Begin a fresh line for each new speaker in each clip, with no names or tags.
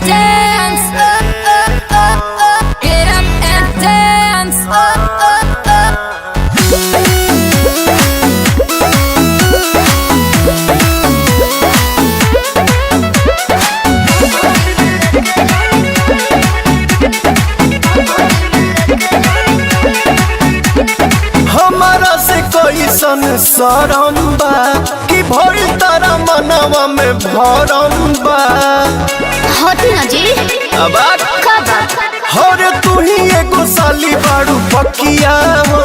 dance. Get up and dance.
हमारा से कैसन शरम बा कि भइल तारा मनवा में भरम बा।
हटी ना जी।
अब
हर
तू ही एगो साली बाड़ू पकिया हो,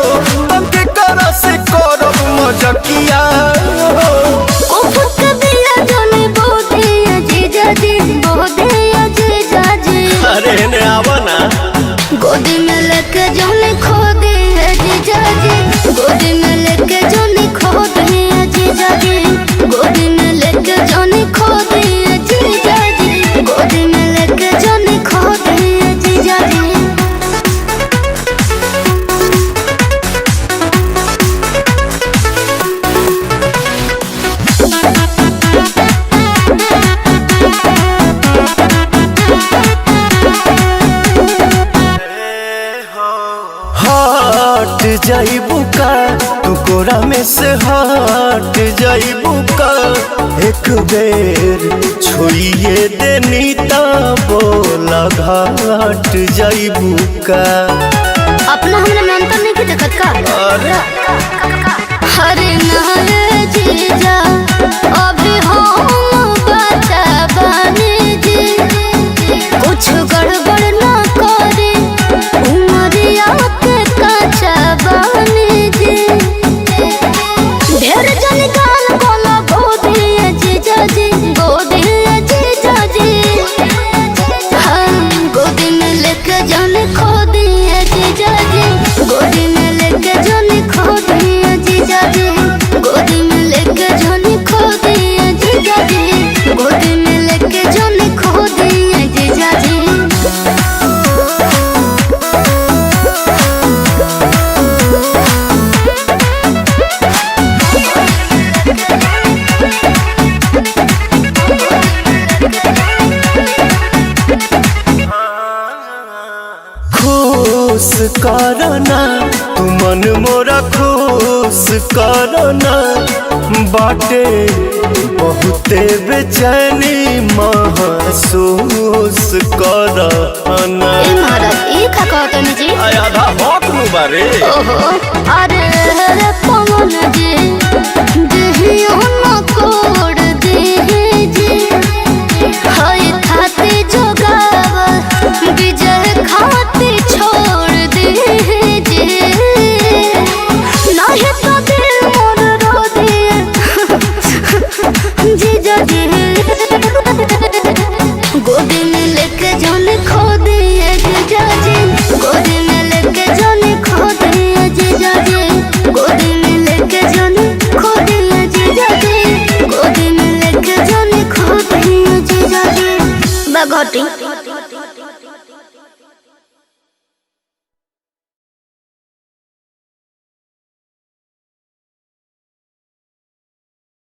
तब के कर से करब मजकिया हो।
उफक दिया जाने बोधे अजीजा जी, बोधे अजीजा जी।
अरे ने आवा ना
गोदी में लेके जाने खो दे अजीजा जी, गोदी में लेके जाने खो दे अजीजा जी, गोदी में लेके जाने खो दे अजीजा जी, गोदी में लेके जाने खो दे अजीजा जी।
हट जाइबू का तू कोरा में से हट जाइबू का, एक बेर छुइए देनी ता बोला घाट जाइबू का।
अपना हमरा में अंतर नहीं देखत का।
अरे
हरे नारे जीजा अभी हम बचा बने जी, कुछ गड़बड़ ना करे उमरिया के कच्चा बने जी। ढेर जन गाल बोला गोदी जीजा जी, गोदी जीजा जी। हम गोदी में लेके जाने खो दिए जीजा जी, गोदी में लेके जाने खो दिए जीजा जी, गोदी में लेके जाने खो दिए जीजा जी, गोदी में लेके जाने खो दिए जीजा जी।
खुश करना तू मन मोरा खुश करना, बाटे बहुते बेचैनी महसूस करना।
ए महाराज ई का कहतनी जी।
आधा भौक नु बारे।
ओहो अरे रे पवन जी, देहियो न कोड़ दे जी, हाय खाते जोगावा विजय खाते छोड़ दे जी। नाही तो दिल मोर रो दे जीजा जी, गोदी में लेके जाने खो दिए जीजा जी, गोदी में लेके जाने खो दिए जीजा जी, गोदी में लेके जाने खो दिए जीजा जी, गोदी में लेके जाने खो दिए जीजा जी। बगोटी